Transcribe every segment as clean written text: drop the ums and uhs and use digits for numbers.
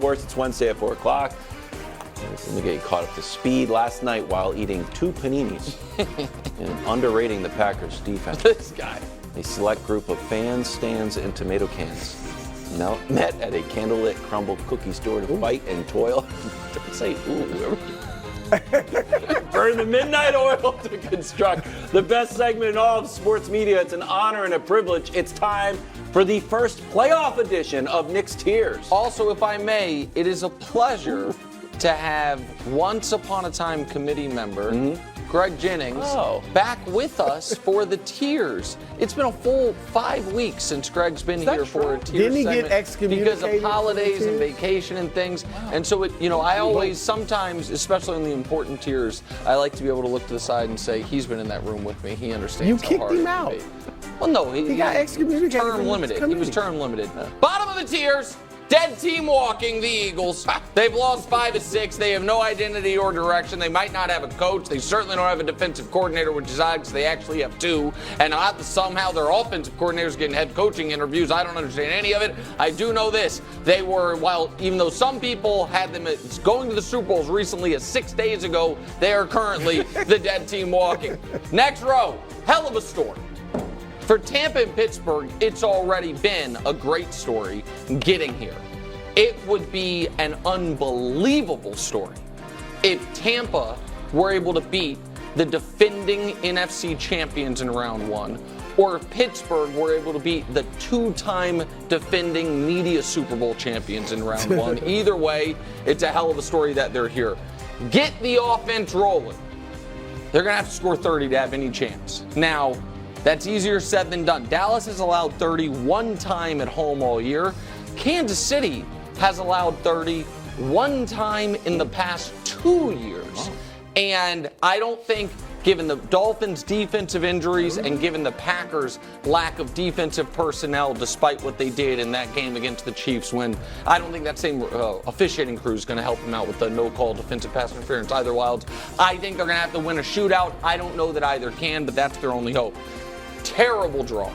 Sports. It's Wednesday at 4 o'clock. Let me get you caught up to speed. Last night, while eating 2 paninis and underrating the Packers' defense, This guy. a select group of fans, stands, and tomato cans met at a candlelit crumble cookie store to fight and toil. Don't say ooh. Burn the midnight oil to construct the best segment in all of sports media. It's an honor and a privilege. It's time for the first playoff edition of Nick's Tears. Also, if I may, it is a pleasure to have once upon a time committee member, Greg Jennings, back with us for the Tears. It's been a full 5 weeks since Greg's been here for a Tears Didn't he segment get excommunicated because of holidays and vacation and things. Wow. And so, I always, sometimes, especially in the important Tears, I like to be able to look to the side and say, he's been in that room with me. He understands You how kicked hard him it out. can be. Well, no, he got excommunicated. Term limited. He was term limited. Bottom of the Tears. Dead team walking, the Eagles. They've lost 5 of 6. They have no identity or direction. They might not have a coach. They certainly don't have a defensive coordinator, which is odd because they actually have 2. And somehow their offensive coordinators getting head coaching interviews. I don't understand any of it. I do know this. They were, even though some people had them going to the Super Bowls recently as 6 days ago, they are currently the dead team walking. Next row, hell of a story. For Tampa and Pittsburgh, it's already been a great story getting here. It would be an unbelievable story if Tampa were able to beat the defending NFC champions in round 1, or if Pittsburgh were able to beat the 2-time defending media Super Bowl champions in round 1. Either way, it's a hell of a story that they're here. Get the offense rolling. They're going to have to score 30 to have any chance. Now, that's easier said than done. Dallas has allowed 30 one time at home all year. Kansas City has allowed 30 one time in the past 2 years. Wow. And I don't think, given the Dolphins' defensive injuries and given the Packers' lack of defensive personnel, despite what they did in that game against the Chiefs, when I don't think that same officiating crew is going to help them out with the no-call defensive pass interference, either Wilds. I think they're going to have to win a shootout. I don't know that either can, but that's their only hope. Terrible draw.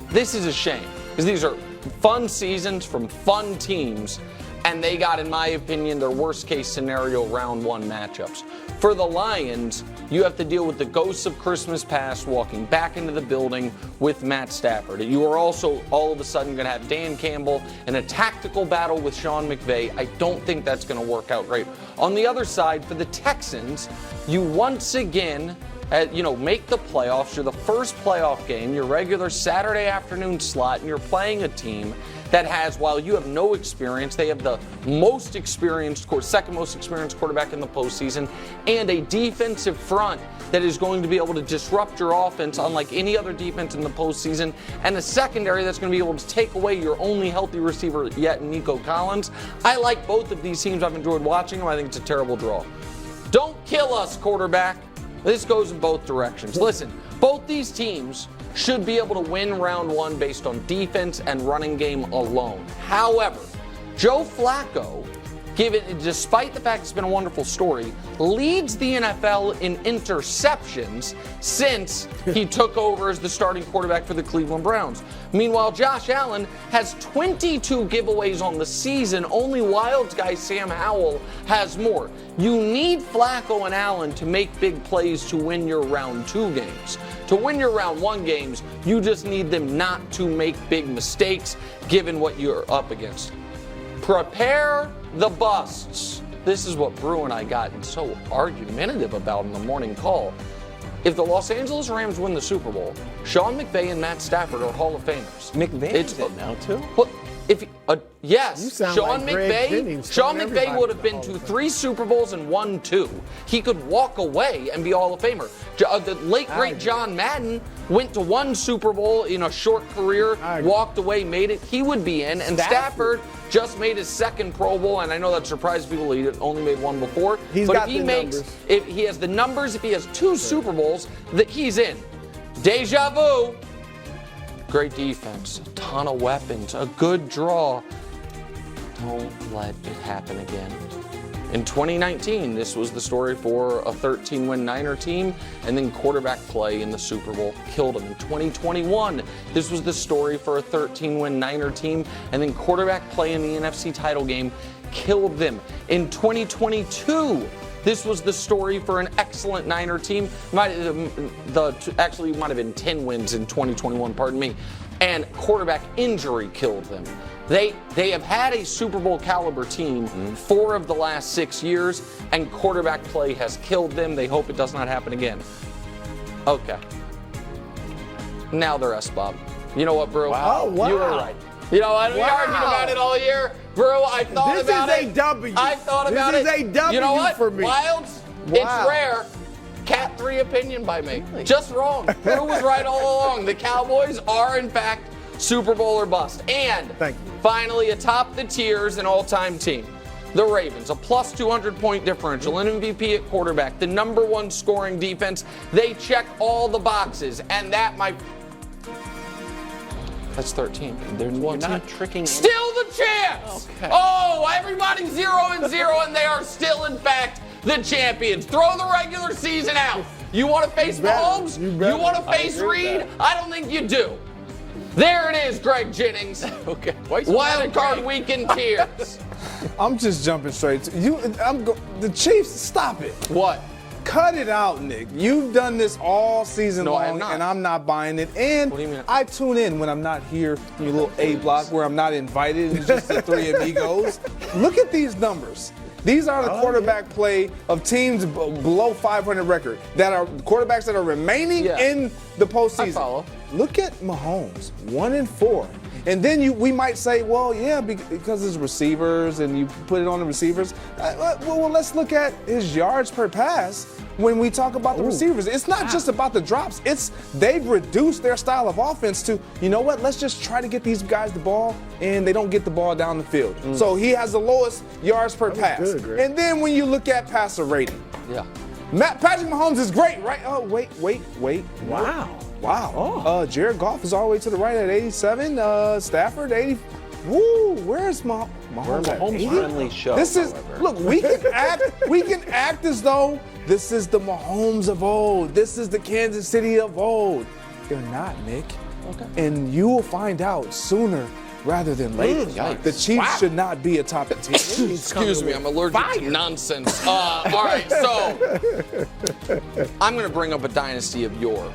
This is a shame because these are fun seasons from fun teams, and they got, in my opinion, their worst case scenario round 1 matchups. For the Lions, you have to deal with the ghosts of Christmas past walking back into the building with Matt Stafford. You are also all of a sudden going to have Dan Campbell in a tactical battle with Sean McVay. I don't think that's going to work out great. On the other side, for the Texans, you once again make the playoffs. You're the first playoff game, your regular Saturday afternoon slot, and you're playing a team that has, while you have no experience, they have the most experienced, second most experienced quarterback in the postseason, and a defensive front that is going to be able to disrupt your offense unlike any other defense in the postseason, and a secondary that's going to be able to take away your only healthy receiver yet, Nico Collins. I like both of these teams. I've enjoyed watching them. I think it's a terrible draw. Don't kill us, quarterback. This goes in both directions. Listen, both these teams should be able to win round 1 based on defense and running game alone. However, Joe Flacco, despite the fact it's been a wonderful story, leads the NFL in interceptions since he took over as the starting quarterback for the Cleveland Browns. Meanwhile, Josh Allen has 22 giveaways on the season. Only Wilds guy Sam Howell has more. You need Flacco and Allen to make big plays to win your round 2 games. To win your round 1 games, you just need them not to make big mistakes given what you're up against. Prepare the busts. This is what Brew and I got so argumentative about in the morning call. If the Los Angeles Rams win the Super Bowl, Sean McVay and Matt Stafford are Hall of Famers. McVay's in now too? Well, yes, You sound Sean like Greg Jennings Sean telling McVay would have everybody been the to Hall of 3 Super Bowls and won 2. He could walk away and be Hall of Famer. The late great John Madden went to 1 Super Bowl in a short career, walked away, made it. He would be in. And Stafford just made his 2nd Pro Bowl, and I know that surprised people. He only made 1 before. But if he has the numbers, if he has 2 Super Bowls, he's in. Deja vu. Great defense, a ton of weapons, a good draw. Don't let it happen again. In 2019, this was the story for a 13-win Niner team, and then quarterback play in the Super Bowl killed them. In 2021, this was the story for a 13-win Niner team, and then quarterback play in the NFC title game killed them. In 2022, this was the story for an excellent Niner team. Actually, it might have been 10 wins in 2021, pardon me, and quarterback injury killed them. They have had a Super Bowl caliber team 4 of the last 6 years, and quarterback play has killed them. They hope it does not happen again. Okay. Now the rest, Bob. You know what, Brew? Wow. Oh, wow. You were right. You know what? We argued about it all year. Brew, I thought about it. This is a W. I thought about it. This is a W you know what? for me. Wilds, Wow. it's rare. Cat 3 opinion by me. Really? Just wrong. Brew was right all along. The Cowboys are, in fact, Super Bowl or bust. And finally, atop the tiers, an all-time team. The Ravens, a plus 200-point differential, an MVP at quarterback, the number 1 scoring defense. They check all the boxes. And that, that's 13. There's one team. Not tricking. Still the champs! Okay. Oh, everybody's 0-0, and they are still, in fact, the champions. Throw the regular season out. You want to face Mahomes? You want to face Reed? I don't think you do. There it is, Greg Jennings. Okay. Wild card weekend tears. I'm just jumping straight to you. The Chiefs, stop it. What? Cut it out, Nick. You've done this all season long, and I'm not buying it. And what do you mean? I tune in when I'm not here in your little A block where I'm not invited. It's just the 3 amigos. Look at these numbers. These are the quarterback play of teams below 500 record that are quarterbacks that are remaining in the postseason. I follow. Look at Mahomes, 1-4. And then we might say, well, yeah, because it's receivers and you put it on the receivers. Well, let's look at his yards per pass when we talk about the receivers. It's not just about the drops. They've reduced their style of offense to, you know what, let's just try to get these guys the ball, and they don't get the ball down the field. So he has the lowest yards per pass. Good, and then when you look at passer rating. Yeah. Patrick Mahomes is great, right? Oh, wait. Wow. Wow. Oh. Jared Goff is all the way to the right at 87. Stafford, 80. Woo, where's Mahomes? Mahomes friendly show. This is, look, we can act as though this is the Mahomes of old. This is the Kansas City of old. They're not, Nick. Okay. And you will find out sooner rather than later. The Chiefs should not be a top 10 team. Excuse me, I'm allergic to nonsense. All right, so I'm going to bring up a dynasty of yore.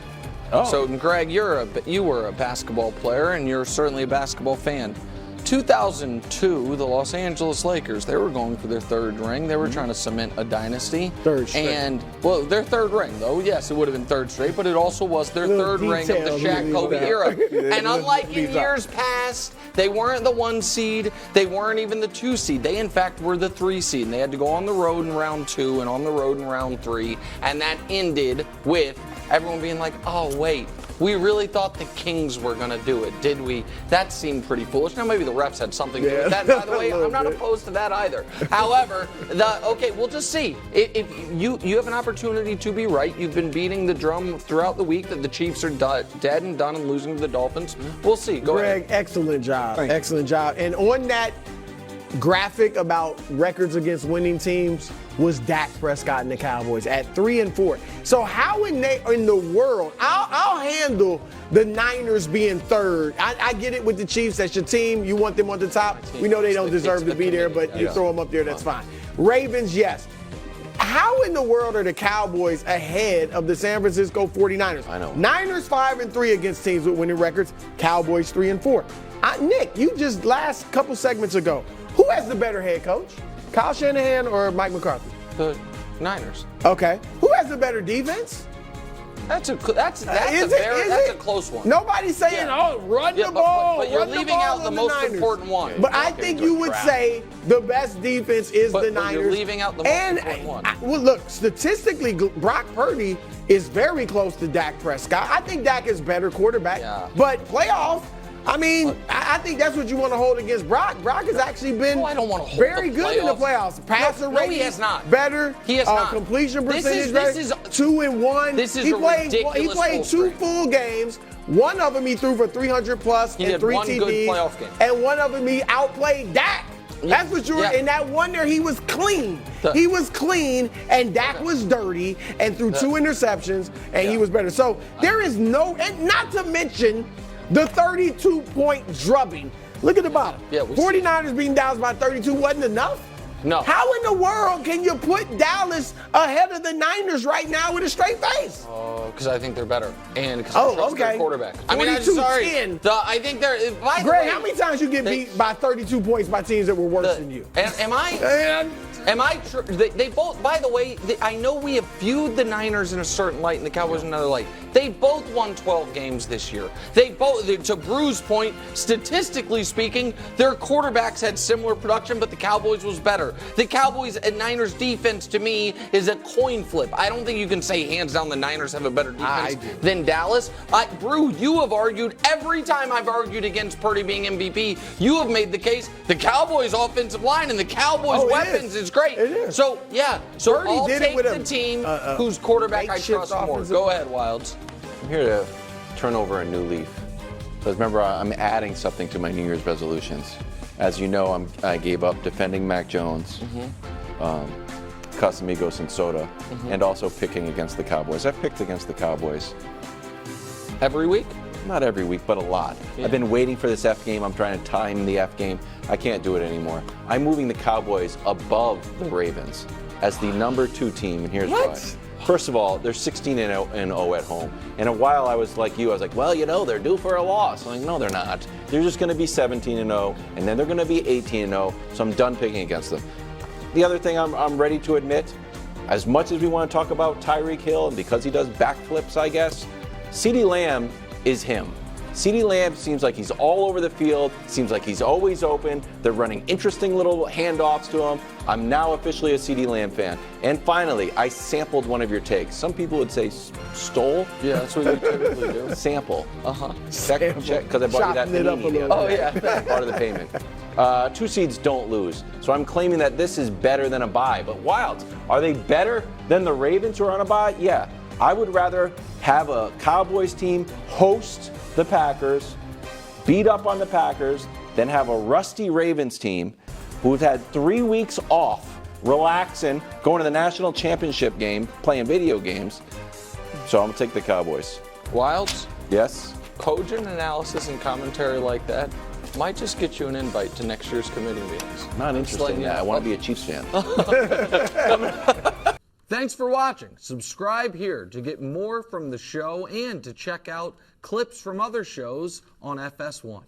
So, Greg, you were a basketball player, and you're certainly a basketball fan. 2002, the Los Angeles Lakers, they were going for their 3rd ring. They were trying to cement a dynasty. 3rd straight. And, well, their 3rd ring, though. Yes, it would have been 3rd straight, but it also was their 3rd ring of the Shaq-Kobe era. And unlike in years past, they weren't the 1 seed. They weren't even the 2 seed. They, in fact, were the 3 seed. And they had to go on the road in round 2 and on the road in round 3. And that ended with everyone being like, oh, wait, we really thought the Kings were going to do it, did we? That seemed pretty foolish. Now, maybe the refs had something to do with that. By the way, I'm not opposed to that either. However, we'll just see. If you have an opportunity to be right. You've been beating the drum throughout the week that the Chiefs are dead and done and losing to the Dolphins. We'll see. Go ahead. Greg, excellent job. Excellent job. And on that graphic about records against winning teams was Dak Prescott and the Cowboys at 3-4. So how in the world, I'll handle the Niners being 3rd. I get it with the Chiefs. That's your team. You want them on the top. We know they don't deserve to be there, but you throw them up there, that's fine. Ravens, yes. How in the world are the Cowboys ahead of the San Francisco 49ers? I know. Niners 5-3 against teams with winning records. Cowboys 3-4. Nick, you just last couple segments ago, who has the better head coach? Kyle Shanahan or Mike McCarthy? The Niners. Okay. Who has the better defense? That's a close one. Nobody's saying, run the ball. But you're leaving out the most important one. But I think you would say the best defense is the Niners. But you're leaving out the most important one. Well, look, statistically, Brock Purdy is very close to Dak Prescott. I think Dak is better quarterback. Yeah. But playoff, I mean, I think that's what you want to hold against Brock. Brock has actually been very good in the playoffs. Passer rating, he has not. Better. He has not. Completion percentage, this is 2-1. This is he played 2 full games. One of them he threw for 300 plus and 3 TDs. And one of them he outplayed Dak. That's what you were. In that one there, he was clean. He was clean, and Dak was dirty, and threw 2 interceptions, and he was better. So there is no, and not to mention the 32-point drubbing. Look at the bottom. 49ers beating Dallas by 32 wasn't enough. No. How in the world can you put Dallas ahead of the Niners right now with a straight face? Because I think they're better. And because I trust their quarterback. I mean, I'm 42-10. sorry. I think they're. By the Greg, way, how many times you get beat by 32 points by teams that were worse than you? Am I? They both. By the way, I know we have viewed the Niners in a certain light and the Cowboys in another light. They both won 12 games this year. They both, to Brew's point, statistically speaking, their quarterbacks had similar production, but the Cowboys was better. The Cowboys and Niners defense, to me, is a coin flip. I don't think you can say hands down the Niners have a better defense than Dallas. Brew, you have argued every time I've argued against Purdy being MVP. You have made the case the Cowboys' offensive line and the Cowboys' weapons is great. It is. So Purdy I'll did it take with the team whose quarterback I trust more. Go ahead, Wilds. I'm here to turn over a new leaf. Because remember, I'm adding something to my New Year's resolutions. As you know, I gave up defending Mac Jones, Casamigos and Soda, and also picking against the Cowboys. I've picked against the Cowboys. Every week? Not every week, but a lot. I've been waiting for this F game. I'm trying to time the F game. I can't do it anymore. I'm moving the Cowboys above the Ravens as the number 2 team, and here's why. First of all, they're 16-0 at home. And a while I was like you, I was like, well, you know, they're due for a loss. I'm like, no, they're not. They're just going to be 17-0, and then they're going to be 18-0, so I'm done picking against them. The other thing I'm ready to admit, as much as we want to talk about Tyreek Hill, and because he does backflips, I guess, CeeDee Lamb is him. CeeDee Lamb seems like he's all over the field, seems like he's always open. They're running interesting little handoffs to him. I'm now officially a CeeDee Lamb fan. And finally, I sampled one of your takes. Some people would say stole. Yeah, that's what you typically do. Sample. Check, because I bought you that panini. Oh, yeah. Part of the payment. 2 seeds don't lose. So I'm claiming that this is better than a bye. But Wilds, are they better than the Ravens who are on a bye? Yeah. I would rather have a Cowboys team host the Packers, beat up on the Packers, than have a rusty Ravens team who's had 3 weeks off, relaxing, going to the national championship game, playing video games. So I'm going to take the Cowboys. Wilds? Yes? Cogent analysis and commentary like that might just get you an invite to next year's committee meetings. Not interested in that. I want to be a Chiefs fan. Thanks for watching. Subscribe here to get more from the show and to check out clips from other shows on FS1.